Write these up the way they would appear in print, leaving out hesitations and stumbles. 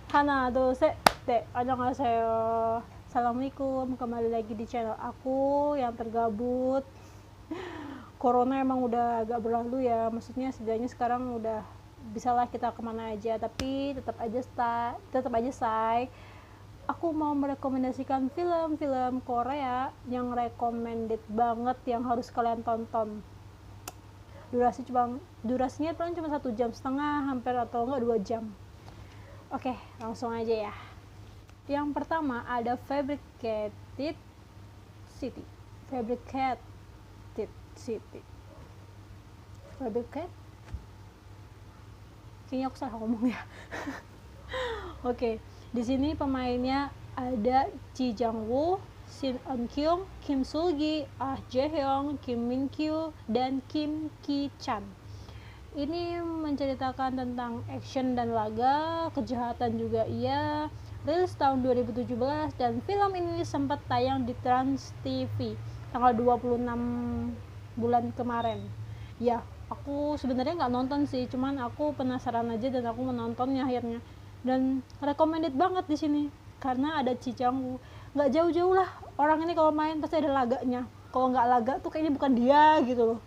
Hana, annyeonghaseyo. Assalamualaikum, kembali lagi di channel aku yang tergabut. Corona emang udah agak berlalu ya, maksudnya setidaknya sekarang udah bisalah kita kemana aja, tapi tetap aja say. Aku mau merekomendasikan film-film Korea yang recommended banget, yang harus kalian tonton. Durasinya paling cuma 1,5 jam, hampir atau enggak 2 jam. Oke, langsung aja ya. Yang pertama ada Fabricated City. Fabricated City. Fabricated? Kayaknya aku salah ngomong ya. Oke, di sini pemainnya ada Ji Jang Woo, Shin Eun Kyung, Kim Sul Gi, Ah Jae Hyung, Kim Min Kyu, dan Kim Ki Chan. Ini menceritakan tentang action dan laga, kejahatan juga iya. Rilis tahun 2017 dan film ini sempat tayang di Trans TV tanggal 26 bulan kemarin. Ya, aku sebenarnya nggak nonton sih, cuman aku penasaran aja dan aku menontonnya akhirnya. Dan recommended banget di sini karena ada Ji Jang Woo. Nggak jauh-jauh lah, orang ini kalau main pasti ada laganya. Kalau nggak laga tuh kayaknya bukan dia gitu loh.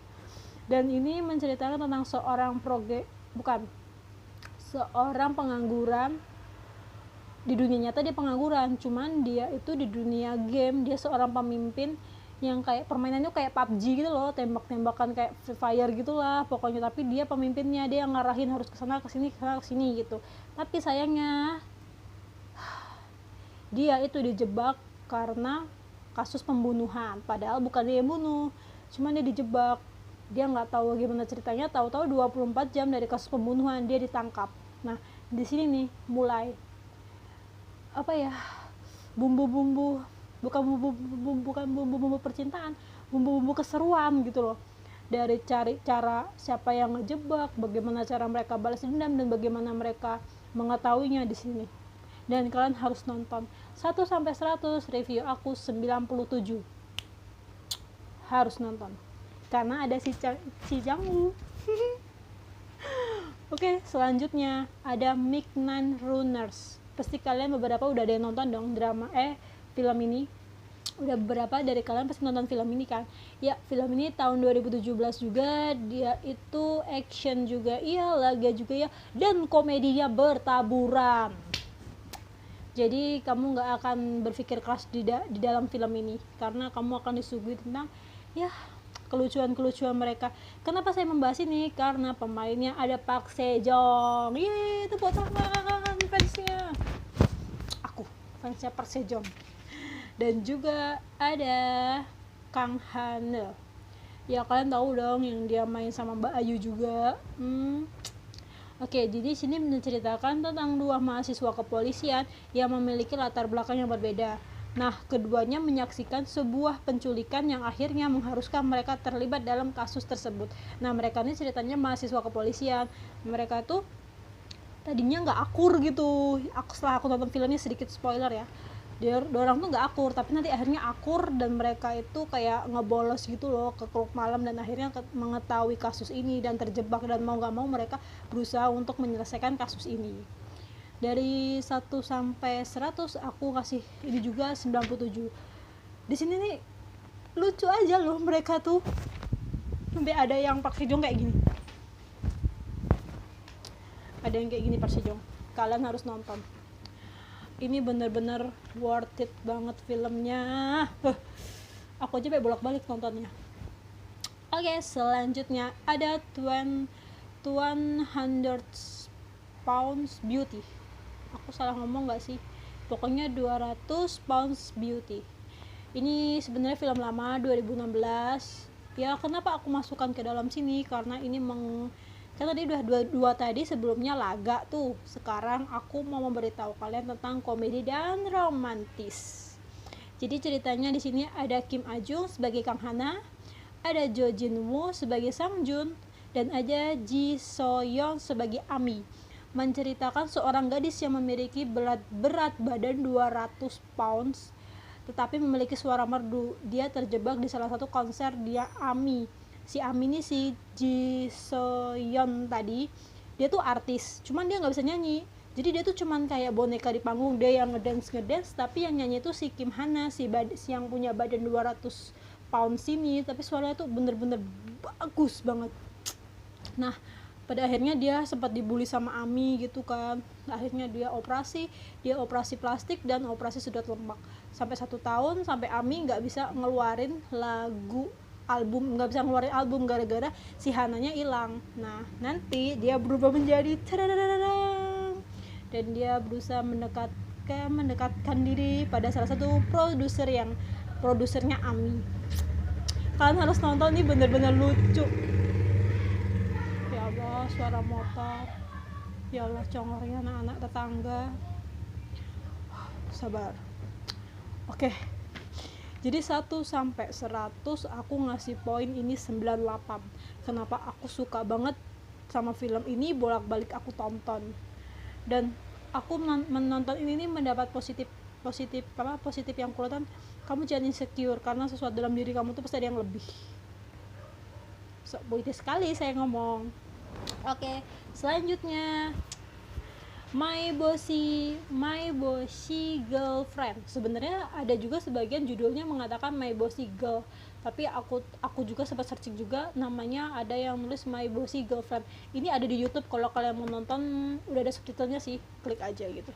Dan ini menceritakan tentang seorang pengangguran. Di dunia nyata dia pengangguran, cuman dia itu di dunia game dia seorang pemimpin yang kayak permainannya kayak PUBG gitu loh, tembak-tembakan kayak Free Fire gitulah pokoknya, tapi dia pemimpinnya, dia yang ngarahin harus kesana kesini gitu. Tapi sayangnya dia itu dijebak karena kasus pembunuhan, padahal bukan dia yang bunuh, cuman dia dijebak. Dia nggak tahu gimana ceritanya, tahu-tahu 24 jam dari kasus pembunuhan dia ditangkap. Nah, di sini nih mulai bumbu-bumbu, bukan bumbu percintaan, bumbu-bumbu keseruan gitu loh. Dari cari cara siapa yang ngejebak, bagaimana cara mereka balas dendam, dan bagaimana mereka mengetahuinya di sini. Dan kalian harus nonton. 1-100 review aku 97. Harus nonton. Karena ada si Jang Woo. Oke, selanjutnya ada Midnight Runners. Pasti kalian beberapa udah ada yang nonton dong film ini. Udah beberapa dari kalian pasti nonton film ini kan. Ya, film ini tahun 2017 juga. Dia itu action juga iya, laga juga ya, dan komedinya bertaburan. Jadi kamu nggak akan berpikir keras di dalam film ini, karena kamu akan disuguhi tentang ya kelucuan mereka. Kenapa saya membahas ini? Karena pemainnya ada Park Sejong. Yeay, itu buat tangan fansnya. Aku fansnya Park Sejong. Dan juga ada Kang Han. Ya kalian tahu dong yang dia main sama Mbak Ayu juga. Oke, jadi sini menceritakan tentang dua mahasiswa kepolisian yang memiliki latar belakang yang berbeda. Nah, keduanya menyaksikan sebuah penculikan yang akhirnya mengharuskan mereka terlibat dalam kasus tersebut. Nah, mereka ini ceritanya mahasiswa kepolisian. Mereka tuh tadinya nggak akur gitu. Setelah aku nonton filmnya, sedikit spoiler ya. Orang tuh nggak akur, tapi nanti akhirnya akur, dan mereka itu kayak ngebolos gitu loh ke klub malam, dan akhirnya mengetahui kasus ini dan terjebak, dan mau nggak mau mereka berusaha untuk menyelesaikan kasus ini. Dari 1-100 aku kasih ini juga 97. Di sini nih lucu aja loh mereka tuh. Sampai ada yang Park Sejong kayak gini. Ada yang kayak gini Park Sejong. Kalian harus nonton. Ini bener-bener worth it banget filmnya. Aku aja kayak bolak-balik nontonnya. Oke, selanjutnya ada 100 Pounds Beauty. Aku salah ngomong gak sih? Pokoknya 200 Pounds Beauty. Ini sebenarnya film lama 2016. Ya, kenapa aku masukkan ke dalam sini? Karena ini kan tadi udah dua tadi sebelumnya laga tuh. Sekarang aku mau memberitahu kalian tentang komedi dan romantis. Jadi ceritanya di sini ada Kim A Jung sebagai Kang Hana, ada Jo Jin Woo sebagai Sang Jun, dan ada Ji So Yeon sebagai Ami. Menceritakan seorang gadis yang memiliki berat badan 200 pounds tetapi memiliki suara merdu. Dia terjebak di salah satu konser dia Ami. Si Ami ini si Ji So Yeon tadi, dia tuh artis, cuman dia nggak bisa nyanyi. Jadi dia tuh cuman kayak boneka di panggung, dia yang ngedance, tapi yang nyanyi tuh si Kim Hana, si yang punya badan 200 pound sini, tapi suaranya tuh bener-bener bagus banget. Nah, pada akhirnya dia sempat dibully sama Ami gitu kan. Akhirnya dia operasi plastik dan operasi sedot lemak sampai 1 tahun, sampai Ami nggak bisa ngeluarin album gara-gara si Hananya hilang. Nah, nanti dia berubah menjadi dan dia berusaha mendekatkan diri pada salah satu produsernya Ami. Kalian harus nonton, ini bener-bener lucu. Ya Allah, suara motor, ya Allah, congornya anak-anak tetangga. Sabar. Oke, jadi 1 sampai 100 aku ngasih poin ini 98. Kenapa aku suka banget sama film ini, bolak-balik aku tonton, dan aku menonton ini mendapat positif yang kelihatan. Kamu jangan insecure karena sesuatu dalam diri kamu tuh pasti ada yang lebih. So, puitis sekali saya ngomong. Oke, selanjutnya My Bossy Girlfriend. Sebenarnya ada juga sebagian judulnya mengatakan My Bossy Girl, tapi aku juga sempat searching juga, namanya ada yang nulis My Bossy Girlfriend. Ini ada di YouTube, kalau kalian mau nonton udah ada subtitlenya sih, klik aja gitu.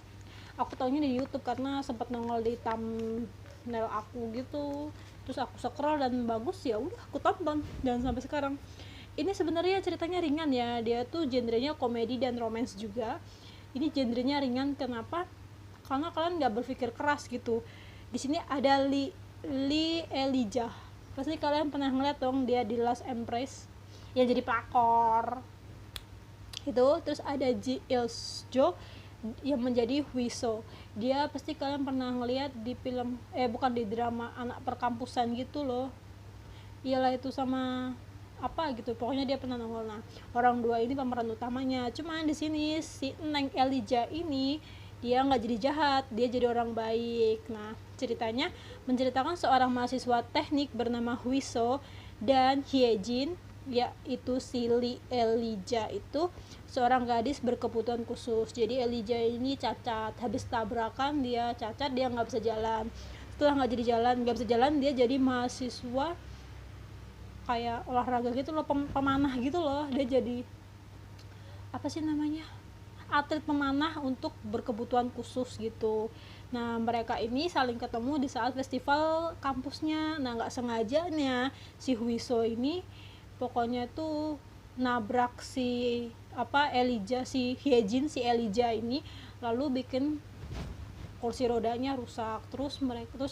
Aku taunya di YouTube karena sempat nongol di thumbnail aku gitu, terus aku scroll dan bagus, ya udah aku tonton dan sampai sekarang. Ini sebenarnya ceritanya ringan ya, dia tuh genrenya komedi dan romance juga. Ini genrenya ringan, kenapa? Karena kalian nggak berpikir keras gitu. Di sini ada Lee Elijah, pasti kalian pernah ngeliat dong dia di Last Empress yang jadi pelakor itu. Terus ada Ji Il-soo yang menjadi Hwiso, dia pasti kalian pernah ngeliat di film bukan, di drama anak perkampusan gitu loh. Iyalah itu sama apa gitu, pokoknya dia pernah nongol. Nah, orang dua ini pemeran utamanya. Cuman di sini si Neng Elijah ini dia nggak jadi jahat, dia jadi orang baik. Nah, ceritanya menceritakan seorang mahasiswa teknik bernama Hwiso dan Hyejin, yaitu si Lee Elijah itu seorang gadis berkebutuhan khusus. Jadi Elijah ini cacat, habis tabrakan dia cacat, dia nggak bisa jalan. Setelah nggak bisa jalan, dia jadi mahasiswa kayak olahraga gitu loh, pemanah gitu loh. Dia jadi apa sih namanya, atlet pemanah untuk berkebutuhan khusus gitu. Nah, mereka ini saling ketemu di saat festival kampusnya. Nah, nggak sengajanya si Hwiso ini pokoknya tuh nabrak si Elijah, si Elijah ini, lalu bikin kursi rodanya rusak. Terus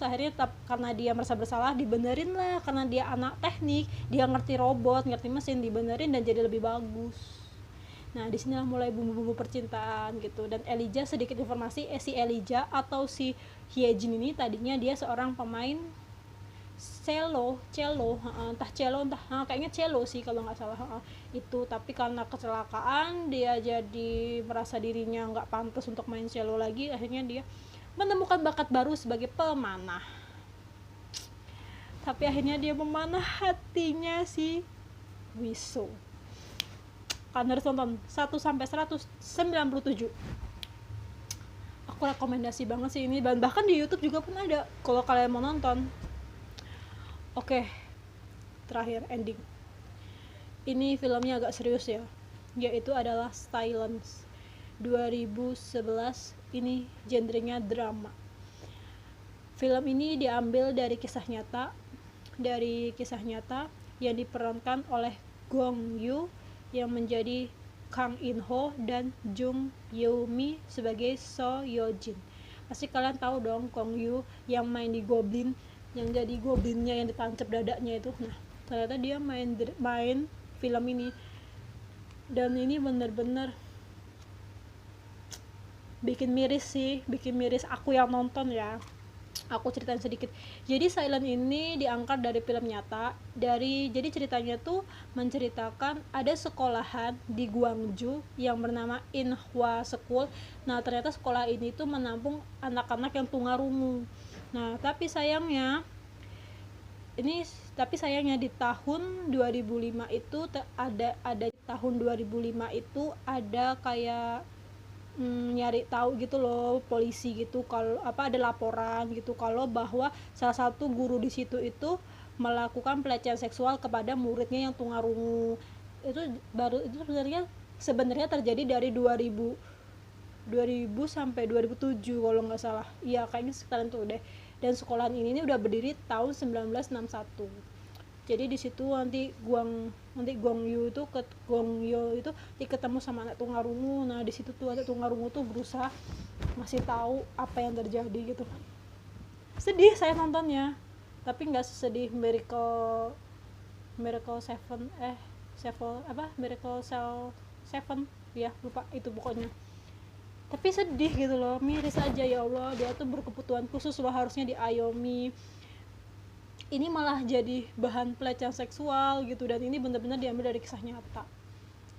akhirnya karena dia merasa bersalah, dibenerin lah, karena dia anak teknik, dia ngerti robot, ngerti mesin, dibenerin dan jadi lebih bagus. Nah, disinilah mulai bumbu-bumbu percintaan gitu. Dan Elijah, sedikit informasi, si Elijah atau si Hyejin ini tadinya dia seorang pemain cello, kayaknya cello sih kalau nggak salah, itu. Tapi karena kecelakaan dia jadi merasa dirinya nggak pantas untuk main cello lagi, akhirnya dia menemukan bakat baru sebagai pemanah. Tapi akhirnya dia memanah hatinya si Hwiso. Kalian harus tonton 1 sampai 197. Aku rekomendasi banget sih ini, dan bahkan di YouTube juga pun ada kalau kalian mau nonton. Oke, terakhir ending. Ini filmnya agak serius ya, yaitu adalah Silence 2011. Ini genrenya drama. Film ini diambil dari kisah nyata yang diperankan oleh Gong Yoo yang menjadi Kang In Ho dan Jung Yeou Mi sebagai So Yo Jin. Pasti kalian tahu dong Gong Yoo yang main di Goblin, yang jadi goblinnya yang ditancap dadanya itu. Nah, ternyata dia main film ini, dan ini bener-bener bikin miris aku yang nonton ya. Aku ceritain sedikit. Jadi Silent ini diangkat dari film nyata. Jadi ceritanya tuh menceritakan ada sekolahan di Gwangju yang bernama Inhwa School. Nah, ternyata sekolah ini tuh menampung anak-anak yang tunarungu. Nah, tapi sayangnya di tahun 2005 itu ada kayak nyari tahu gitu loh, polisi gitu, kalau apa ada laporan gitu kalau bahwa salah satu guru di situ itu melakukan pelecehan seksual kepada muridnya yang tunarungu. Itu sebenarnya terjadi dari 2000 sampai 2007 kalau nggak salah, iya kayaknya sekalian tuh deh. Dan sekolahan ini udah berdiri tahun 1961. Jadi di situ nanti Gong Yoo itu ketemu sama anak tunarungu. Nah di situ tuh anak tunarungu tuh berusaha masih tahu apa yang terjadi gitu. Sedih saya nontonnya, tapi nggak sesedih Miracle Seven, Miracle Cell Seven, ya lupa itu pokoknya. Tapi sedih gitu loh, miris aja, ya Allah dia tuh berkebutuhan khusus loh, harusnya diayomi, ini malah jadi bahan pelecehan seksual gitu. Dan ini benar-benar diambil dari kisah nyata,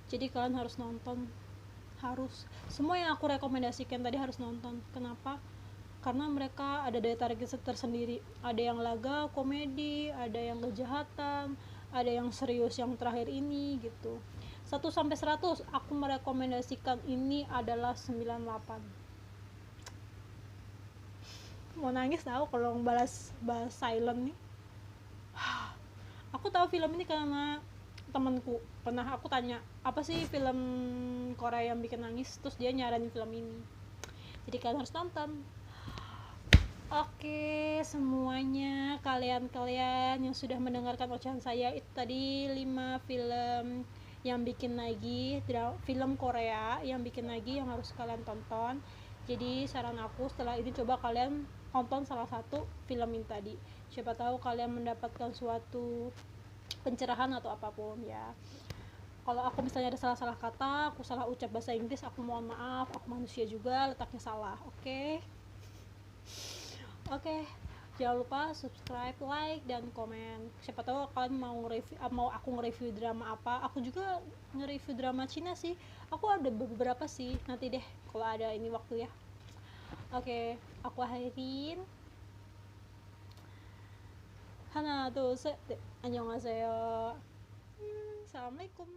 jadi kalian harus nonton, harus, semua yang aku rekomendasikan tadi harus nonton. Kenapa? Karena mereka ada daya tarik tersendiri, ada yang laga komedi, ada yang kejahatan, ada yang serius yang terakhir ini gitu. 1 sampai 100 aku merekomendasikan ini adalah 98. Mau nangis tahu kalau balas silent nih. Aku tahu film ini karena temanku, pernah aku tanya apa sih film Korea yang bikin nangis, terus dia nyaranin film ini, jadi kalian harus nonton. Oke semuanya, kalian yang sudah mendengarkan ocehan saya, itu tadi 5 film yang bikin lagi, film Korea yang bikin lagi yang harus kalian tonton. Jadi saran aku setelah ini coba kalian tonton salah satu film ini tadi, siapa tahu kalian mendapatkan suatu pencerahan atau apapun ya. Kalau aku misalnya ada salah-salah kata, aku salah ucap bahasa Inggris, aku mohon maaf, aku manusia juga, letaknya salah. Oke, jangan lupa subscribe, like, dan komen. Siapa tahu kalian mau aku nge-review drama apa. Aku juga nge-review drama Cina sih. Aku ada beberapa sih. Nanti deh kalau ada ini waktu ya. Oke, aku akhirin. Hana, tuh, annyeonghaseyo. Assalamualaikum.